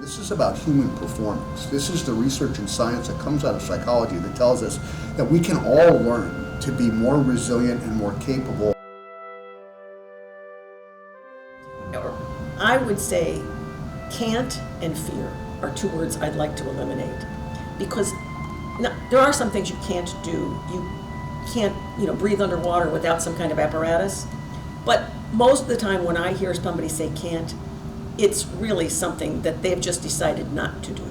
This is about human performance. This is the research and science that comes out of psychology that tells us that we can all learn to be more resilient and more capable. I would say can't and fear are two words I'd like to eliminate, because there are some things you can't do. You can't, breathe underwater without some kind of apparatus. But most of the time when I hear somebody say can't, it's really something that they've just decided not to do.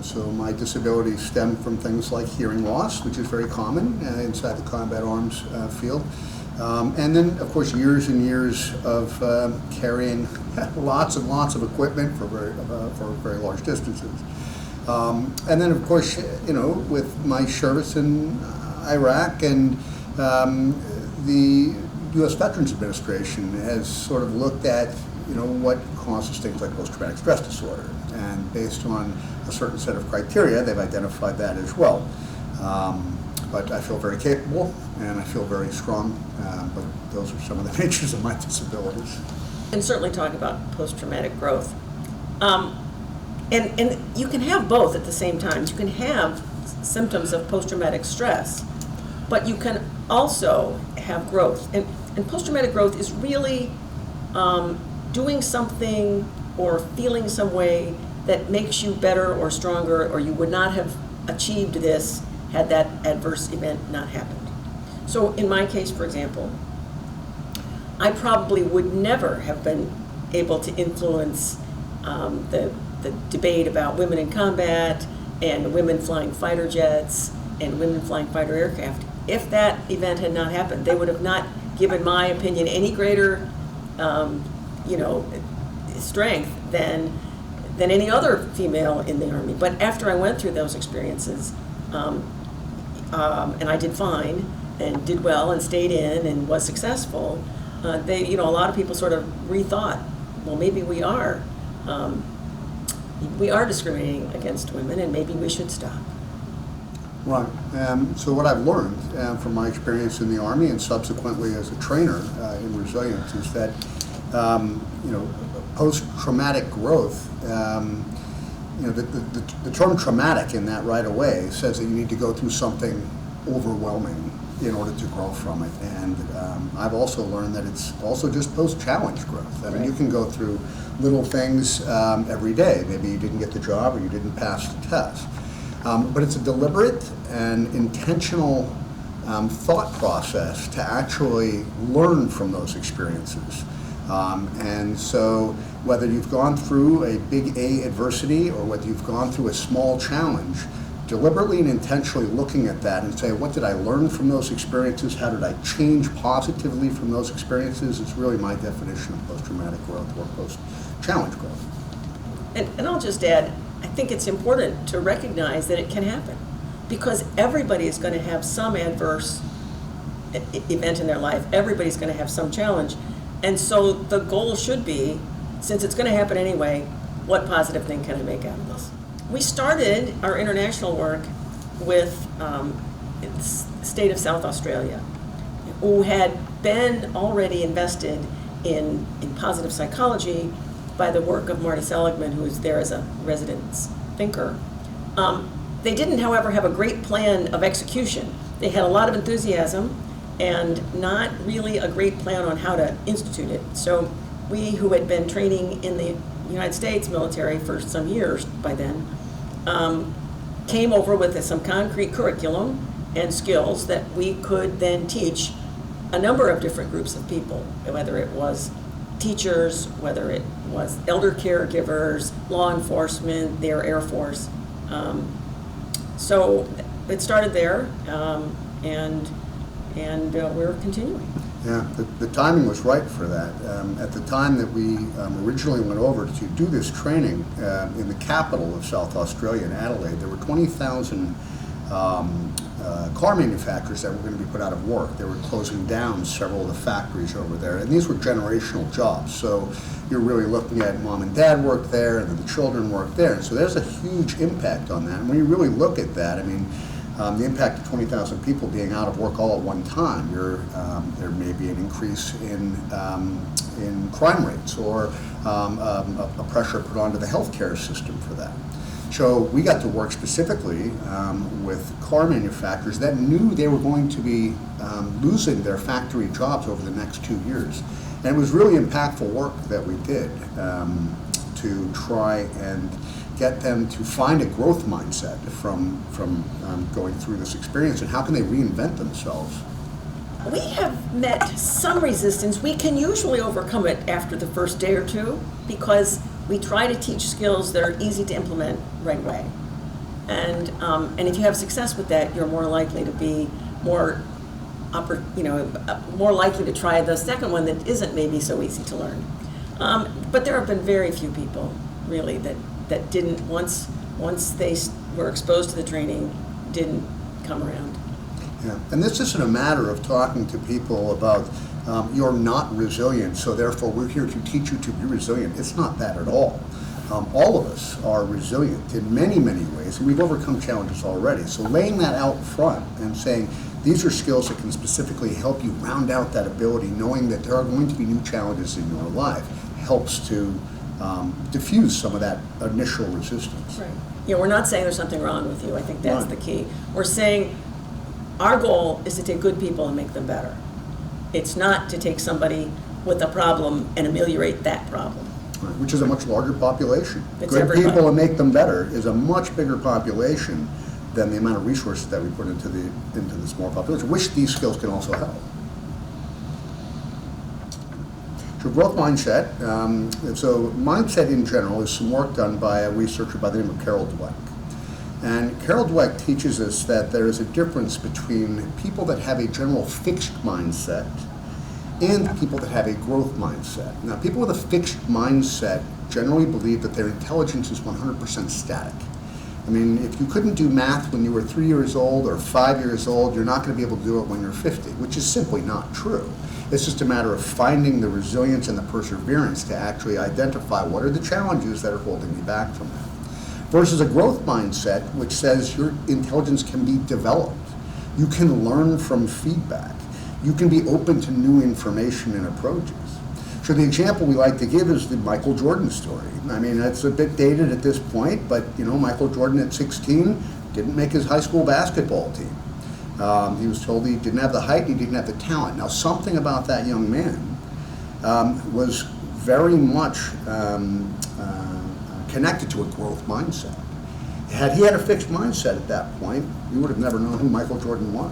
So my disabilities stem from things like hearing loss, which is very common inside the combat arms field. And then, of course, years and years of carrying lots and lots of equipment for very large distances. And then, of course, with my service in Iraq, and the U.S. Veterans Administration has sort of looked at what causes things like post-traumatic stress disorder, and based on a certain set of criteria, they've identified that as well. But I feel very capable and I feel very strong, but those are some of the natures of my disabilities. And certainly talk about post-traumatic growth. And you can have both at the same time. You can have symptoms of post-traumatic stress, but you can also have growth. And post-traumatic growth is really doing something or feeling some way that makes you better or stronger, or you would not have achieved this had that adverse event not happened. So in my case, for example, I probably would never have been able to influence the debate about women in combat and women flying fighter jets and women flying fighter aircraft if that event had not happened. They would have not given my opinion any greater strength than any other female in the Army. But after I went through those experiences, and I did fine and did well and stayed in and was successful, a lot of people sort of rethought, well, maybe we are discriminating against women, and maybe we should stop. Right. So what I've learned from my experience in the Army and subsequently as a trainer in resilience is that post-traumatic growth, the term traumatic in that right away says that you need to go through something overwhelming in order to grow from it. And I've also learned that it's also just post-challenge growth. I mean, you can go through little things every day. Maybe you didn't get the job or you didn't pass the test. But it's a deliberate and intentional thought process to actually learn from those experiences. And so whether you've gone through a big A adversity or whether you've gone through a small challenge, deliberately and intentionally looking at that and say, what did I learn from those experiences? How did I change positively from those experiences? It's really my definition of post-traumatic growth or post-challenge growth. And I'll just add, I think it's important to recognize that it can happen, because everybody is going to have some adverse event in their life. Everybody's going to have some challenge. And so the goal should be, since it's going to happen anyway, what positive thing can I make out of this? We started our international work with the state of South Australia, who had been already invested in positive psychology by the work of Marty Seligman, who was there as a resident thinker. They didn't, however, have a great plan of execution. They had a lot of enthusiasm and not really a great plan on how to institute it. So we, who had been training in the United States military for some years by then, came over with some concrete curriculum and skills that we could then teach a number of different groups of people, whether it was teachers, whether it was elder caregivers, law enforcement, their Air Force. So it started there, and we're continuing. Yeah, the timing was right for that. At the time that we originally went over to do this training in the capital of South Australia, in Adelaide, there were 20,000 car manufacturers that were going to be put out of work. They were closing down several of the factories over there, and these were generational jobs. So you're really looking at mom and dad worked there, and then the children worked there. And so there's a huge impact on that. And when you really look at that, I mean, the impact of 20,000 people being out of work all at one time, there may be an increase in crime rates or a pressure put onto the healthcare system for that. So we got to work specifically with car manufacturers that knew they were going to be losing their factory jobs over the next 2 years. And it was really impactful work that we did to try and get them to find a growth mindset from going through this experience, and how can they reinvent themselves. We have met some resistance. We can usually overcome it after the first day or two because we try to teach skills that are easy to implement right away. And if you have success with that, you're more likely to be more likely to try the second one that isn't maybe so easy to learn. But there have been very few people really that didn't, once they were exposed to the training, didn't come around. Yeah, and this isn't a matter of talking to people about you're not resilient, so therefore we're here to teach you to be resilient. It's not that at all. All of us are resilient in many, many ways, and we've overcome challenges already. So laying that out front and saying these are skills that can specifically help you round out that ability, knowing that there are going to be new challenges in your life, helps to diffuse some of that initial resistance. Right. Yeah, we're not saying there's something wrong with you. I think that's the key. We're saying our goal is to take good people and make them better. It's not to take somebody with a problem and ameliorate that problem. Right, which is a much larger population. It's good everybody. People and make them better is a much bigger population than the amount of resources that we put into the small population, which these skills can also help. So growth mindset. So mindset in general is some work done by a researcher by the name of Carol Dweck. And Carol Dweck teaches us that there is a difference between people that have a general fixed mindset and people that have a growth mindset. Now, people with a fixed mindset generally believe that their intelligence is 100% static. I mean, if you couldn't do math when you were 3 years old or 5 years old, you're not going to be able to do it when you're 50, which is simply not true. It's just a matter of finding the resilience and the perseverance to actually identify what are the challenges that are holding you back from that. Versus a growth mindset, which says your intelligence can be developed. You can learn from feedback. You can be open to new information and approaches. So the example we like to give is the Michael Jordan story. I mean, it's a bit dated at this point, but you know, Michael Jordan at 16 didn't make his high school basketball team. He was told he didn't have the height, he didn't have the talent. Now, something about that young man was very much connected to a growth mindset. Had he had a fixed mindset at that point, you would have never known who Michael Jordan was.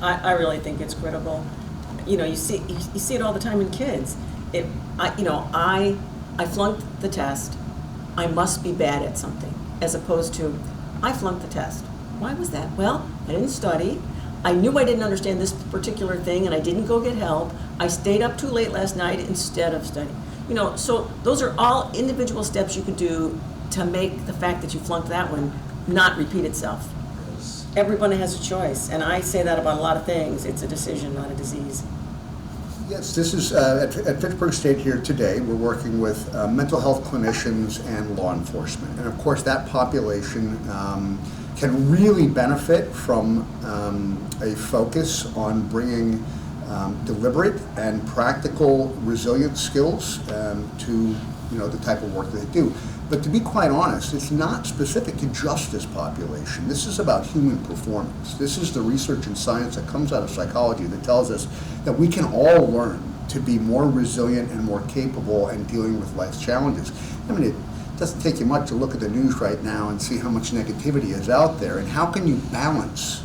I really think it's critical. You know, you see it all the time in kids. I flunked the test. I must be bad at something, as opposed to I flunked the test. Why was that? Well, I didn't study. I knew I didn't understand this particular thing, and I didn't go get help. I stayed up too late last night instead of studying. You know, so those are all individual steps you could do to make the fact that you flunked that one not repeat itself. Everyone has a choice, and I say that about a lot of things. It's a decision, not a disease. Yes, this is at Fitchburg State here today. We're working with mental health clinicians and law enforcement. And of course, that population can really benefit from a focus on bringing deliberate and practical resilience skills to the type of work that they do. But to be quite honest, it's not specific to just this population. This is about human performance. This is the research and science that comes out of psychology that tells us that we can all learn to be more resilient and more capable in dealing with life's challenges. I mean, it doesn't take you much to look at the news right now and see how much negativity is out there, and how can you balance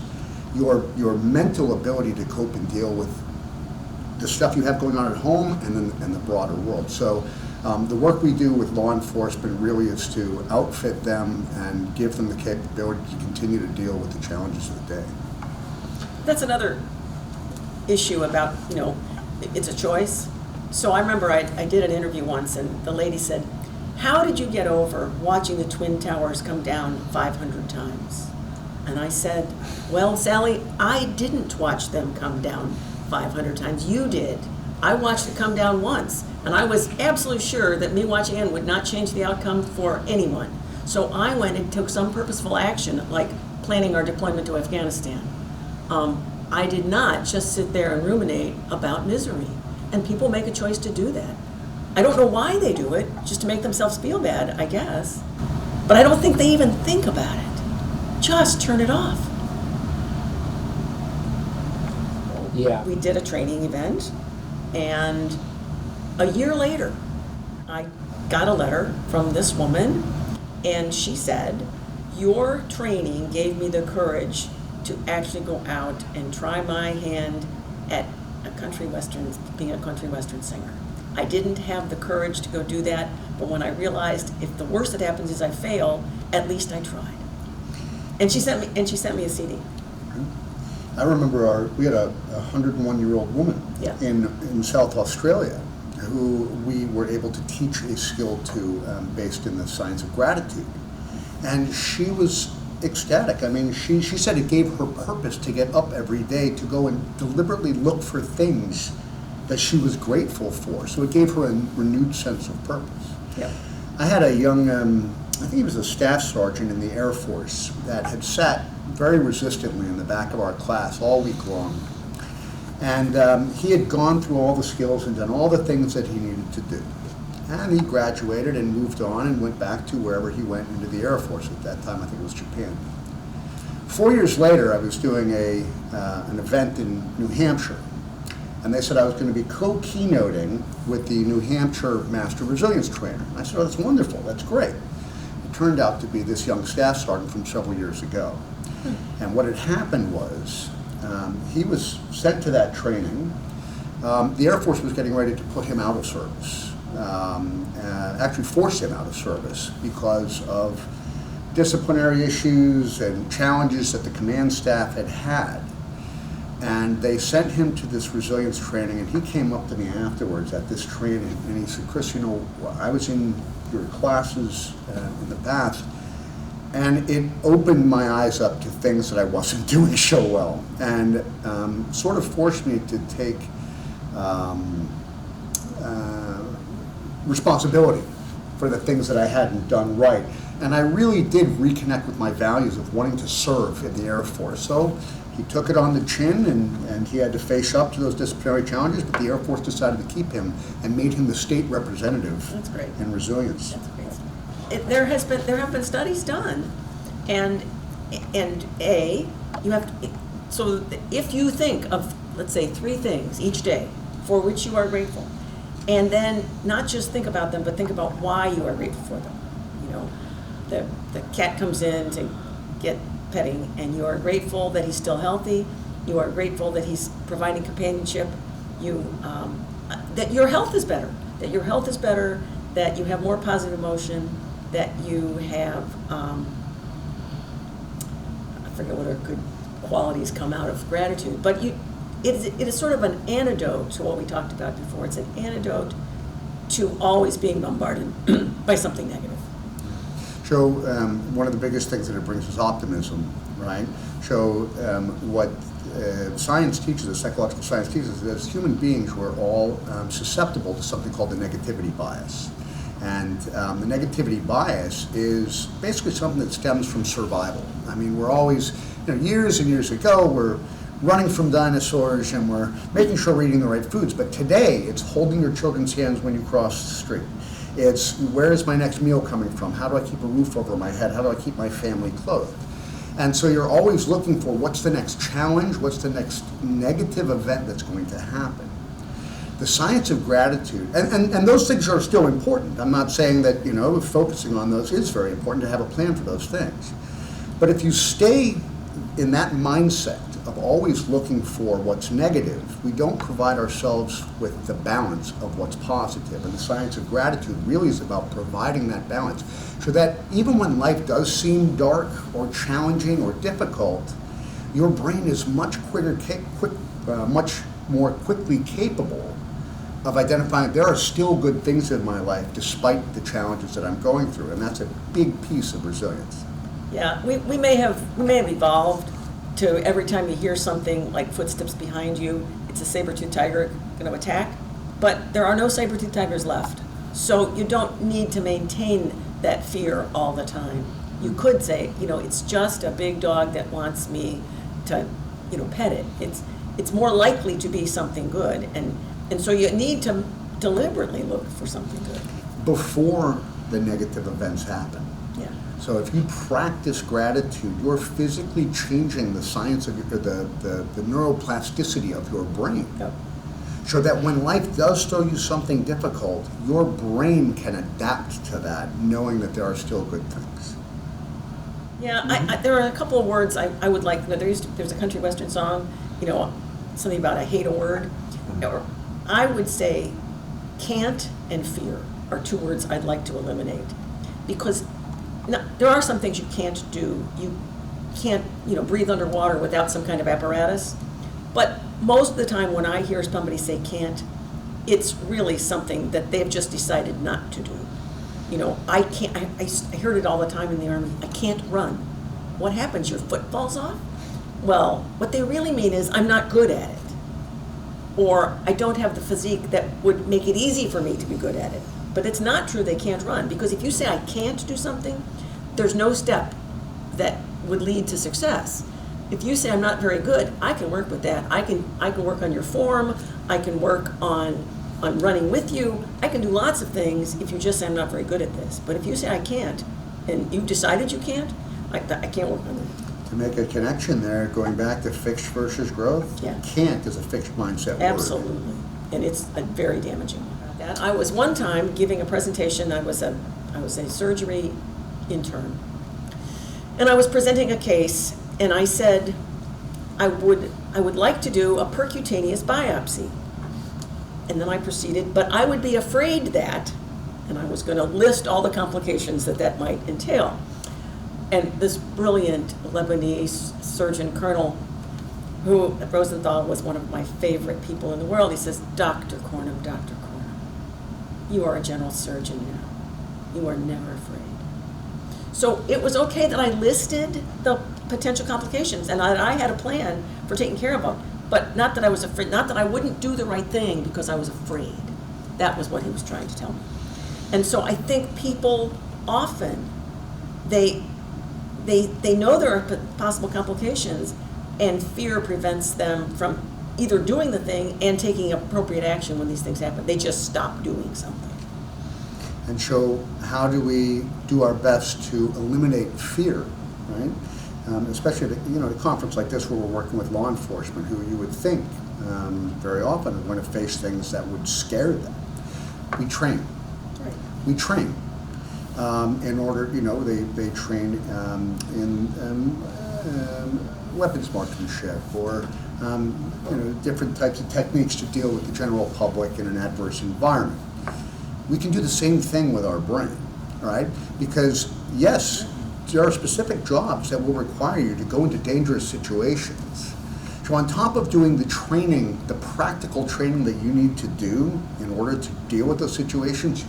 your mental ability to cope and deal with the stuff you have going on at home and the broader world. So the work we do with law enforcement really is to outfit them and give them the capability to continue to deal with the challenges of the day. That's another issue about, it's a choice. So I remember I did an interview once, and the lady said, "How did you get over watching the Twin Towers come down 500 times?" And I said, "Well, Sally, I didn't watch them come down 500 times. You did. I watched it come down once, and I was absolutely sure that me watching it would not change the outcome for anyone. So I went and took some purposeful action, like planning our deployment to Afghanistan. I did not just sit there and ruminate about misery. And people make a choice to do that. I don't know why they do it, just to make themselves feel bad, I guess. But I don't think they even think about it. Just turn it off." Yeah. We did a training event, and a year later, I got a letter from this woman, and she said, "Your training gave me the courage to actually go out and try my hand at being a country western singer. I didn't have the courage to go do that, but when I realized if the worst that happens is I fail, at least I tried." And she sent me a CD. I remember we had a 101-year-old woman Yeah. in South Australia who we were able to teach a skill to based in the science of gratitude. And she was ecstatic. I mean, she said it gave her purpose to get up every day to go and deliberately look for things that she was grateful for. So it gave her a renewed sense of purpose. Yep. I had a young, I think he was a staff sergeant in the Air Force that had sat very resistantly in the back of our class all week long. And he had gone through all the skills and done all the things that he needed to do. And he graduated and moved on and went back to wherever he went into the Air Force at that time. I think it was Japan. 4 years later, I was doing an event in New Hampshire. And they said I was going to be co-keynoting with the New Hampshire Master Resilience Trainer. I said, "Oh, that's wonderful, that's great." It turned out to be this young staff sergeant from several years ago. And what had happened was, he was sent to that training. The Air Force was getting ready to put him out of service, actually force him out of service because of disciplinary issues and challenges that the command staff had had. And they sent him to this resilience training, and he came up to me afterwards at this training, and he said, "Chris, I was in your classes in the past, and it opened my eyes up to things that I wasn't doing so well, and sort of forced me to take responsibility for the things that I hadn't done right." And I really did reconnect with my values of wanting to serve in the Air Force. So he took it on the chin, and he had to face up to those disciplinary challenges, but the Air Force decided to keep him and made him the state representative. That's great. In resilience. That's great. There have been studies done, and you have to, so if you think of, let's say, 3 things each day for which you are grateful, and then not just think about them, but think about why you are grateful for them. The cat comes in to get petting, and you are grateful that he's still healthy. You are grateful that he's providing companionship. That your health is better. That your health is better. That you have more positive emotion. That you have I forget what are good qualities come out of gratitude. But it is sort of an antidote to what we talked about before. It's an antidote to always being bombarded by something negative. So one of the biggest things that it brings is optimism, right? So what science teaches us, psychological science teaches us, that as human beings we're all susceptible to something called the negativity bias. And the negativity bias is basically something that stems from survival. I mean, we're always, years and years ago, we're running from dinosaurs and we're making sure we're eating the right foods. But today, it's holding your children's hands when you cross the street. It's, where is my next meal coming from? How do I keep a roof over my head? How do I keep my family clothed? And so you're always looking for what's the next challenge, what's the next negative event that's going to happen. The science of gratitude, and those things are still important. I'm not saying that, focusing on those is very important to have a plan for those things. But if you stay in that mindset of always looking for what's negative, we don't provide ourselves with the balance of what's positive. And the science of gratitude really is about providing that balance so that even when life does seem dark or challenging or difficult, your brain is much more quickly capable of identifying there are still good things in my life despite the challenges that I'm going through, and that's a big piece of resilience. Yeah, we may have evolved to every time you hear something like footsteps behind you, it's a saber-toothed tiger going to attack, but there are no saber-toothed tigers left. So you don't need to maintain that fear all the time. You could say, it's just a big dog that wants me to, pet it. It's more likely to be something good, and so you need to deliberately look for something good. Before the negative events happen. Yeah. So if you practice gratitude, you're physically changing the science of the neuroplasticity of your brain. Yep. So that when life does throw you something difficult, your brain can adapt to that, knowing that there are still good things. Yeah, there are a couple of words I would like. There's a country western song, something about I hate a word. Or I would say can't and fear are two words I'd like to eliminate, because there are some things you can't do. You can't, breathe underwater without some kind of apparatus. But most of the time when I hear somebody say can't, it's really something that they've just decided not to do. I can't, I heard it all the time in the Army, I can't run. What happens, your foot falls off? Well, what they really mean is I'm not good at it. Or I don't have the physique that would make it easy for me to be good at it. But it's not true they can't run, because if you say I can't do something, there's no step that would lead to success. If you say I'm not very good, I can work with that. I can work on your form. I can work on running with you. I can do lots of things if you just say I'm not very good at this. But if you say I can't, and you decided you can't, I can't work on that. To make a connection there, going back to fixed versus growth, Yeah. Can't is a fixed mindset word. Absolutely, and it's a very damaging one. I was one time giving a presentation. I was a surgery intern, and I was presenting a case, and I said I would like to do a percutaneous biopsy. And then I proceeded, but I would be afraid that, and I was going to list all the complications that might entail. And this brilliant Lebanese surgeon colonel, who at Rosenthal was one of my favorite people in the world, he says, Dr. Cornum, you are a general surgeon now. You are never afraid. So it was okay that I listed the potential complications, and I had a plan for taking care of them. But not that I was afraid, not that I wouldn't do the right thing because I was afraid. That was what he was trying to tell me. And so I think people often, they know there are possible complications, and fear prevents them from either doing the thing and taking appropriate action when these things happen. They just stop doing something. And so how do we do our best to eliminate fear, right? Especially at a conference like this where we're working with law enforcement, who you would think very often are going to face things that would scare them. We train. Right. We train. In order, they train in weapons marksmanship or different types of techniques to deal with the general public in an adverse environment. We can do the same thing with our brain, right? Because yes, there are specific jobs that will require you to go into dangerous situations. So on top of doing the training, the practical training that you need to do in order to deal with those situations,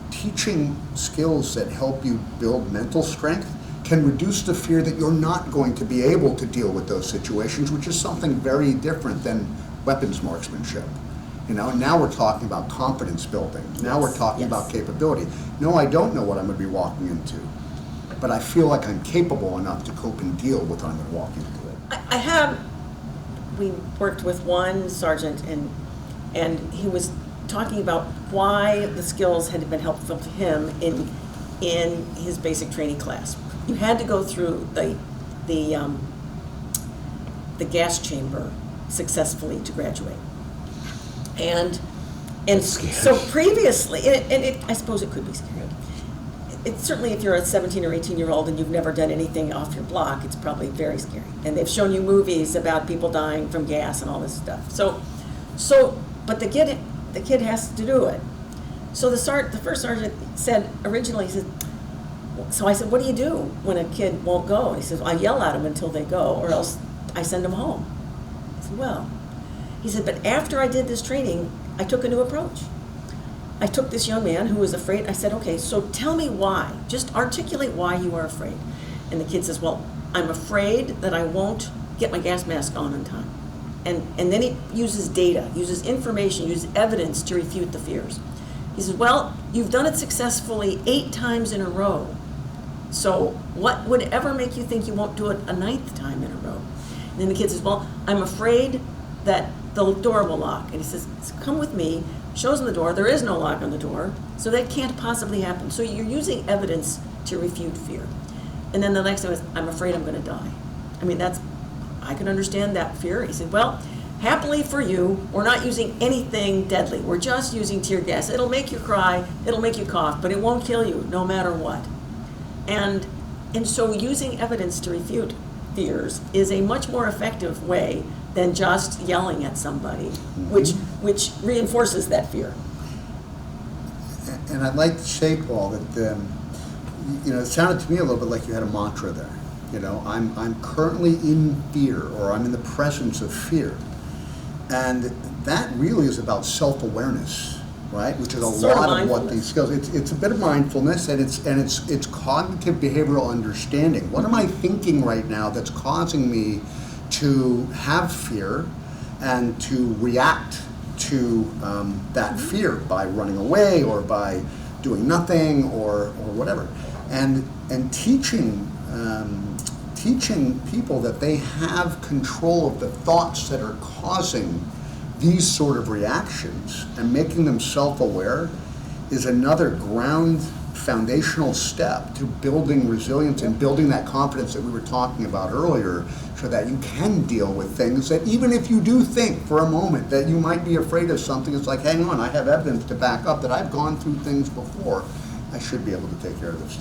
teaching skills that help you build mental strength can reduce the fear that you're not going to be able to deal with those situations, which is something very different than weapons marksmanship. Now we're talking about confidence building. Now we're talking about capability. No, I don't know what I'm going to be walking into, but I feel like I'm capable enough to cope and deal with what I'm going to walk into. We worked with one sergeant, and he was talking about why the skills had been helpful to him in his basic training class. You had to go through the gas chamber successfully to graduate. And so previously, I suppose it could be scary. It's certainly, if you're a 17 or 18-year-old and you've never done anything off your block, it's probably very scary. And they've shown you movies about people dying from gas and all this stuff. But the kid has to do it. So the first sergeant said originally, he said, so I said, what do you do when a kid won't go? He says, I yell at them until they go, or else I send them home. I said, well, He said, but after I did this training, I took a new approach. I took this young man who was afraid. I said, okay, so tell me why. Just articulate why you are afraid. And the kid says, well, I'm afraid that I won't get my gas mask on time. And then he uses data, uses information, uses evidence to refute the fears. He says, well, you've done it successfully 8 times in a row. So what would ever make you think you won't do it a 9th time in a row? And then the kid says, well, I'm afraid that the door will lock. And he says, come with me, shows him the door. There is no lock on the door, so that can't possibly happen. So you're using evidence to refute fear. And then the next one is, I'm afraid I'm going to die. I mean, I can understand that fear. He said, well, happily for you, we're not using anything deadly. We're just using tear gas. It'll make you cry, it'll make you cough, but it won't kill you no matter what. And so using evidence to refute fears is a much more effective way than just yelling at somebody, which reinforces that fear. And I'd like to say, Paul, that it sounded to me a little bit like you had a mantra there. I'm currently in fear, or I'm in the presence of fear, and that really is about self-awareness, right? Which is a lot of what these skills. It's a bit of mindfulness, and it's cognitive behavioral understanding. What am I thinking right now that's causing me to have fear and to react to that fear by running away or by doing nothing or whatever, and teaching people that they have control of the thoughts that are causing these sort of reactions and making them self-aware is another foundational step to building resilience and building that confidence that we were talking about earlier, so that you can deal with things that even if you do think for a moment that you might be afraid of something, it's like, hang on, I have evidence to back up that I've gone through things before. I should be able to take care of this.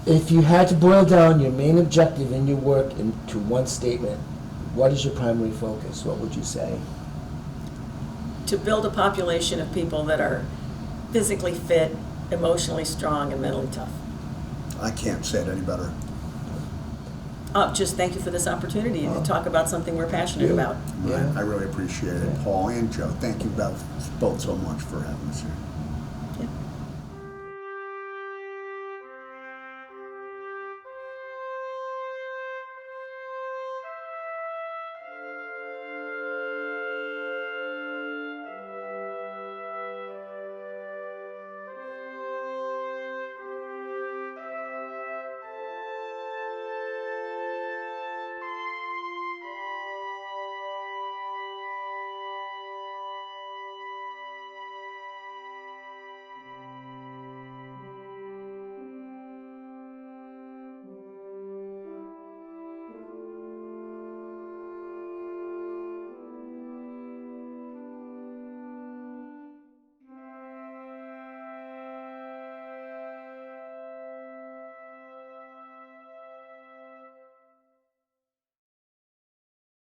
If you had to boil down your main objective in your work into one statement, what is your primary focus? What would you say? To build a population of people that are physically fit, emotionally strong, and mentally tough. I can't say it any better. Just thank you for this opportunity to talk about something we're passionate about. I really appreciate it. Paul and Joe, thank you both so much for having us here.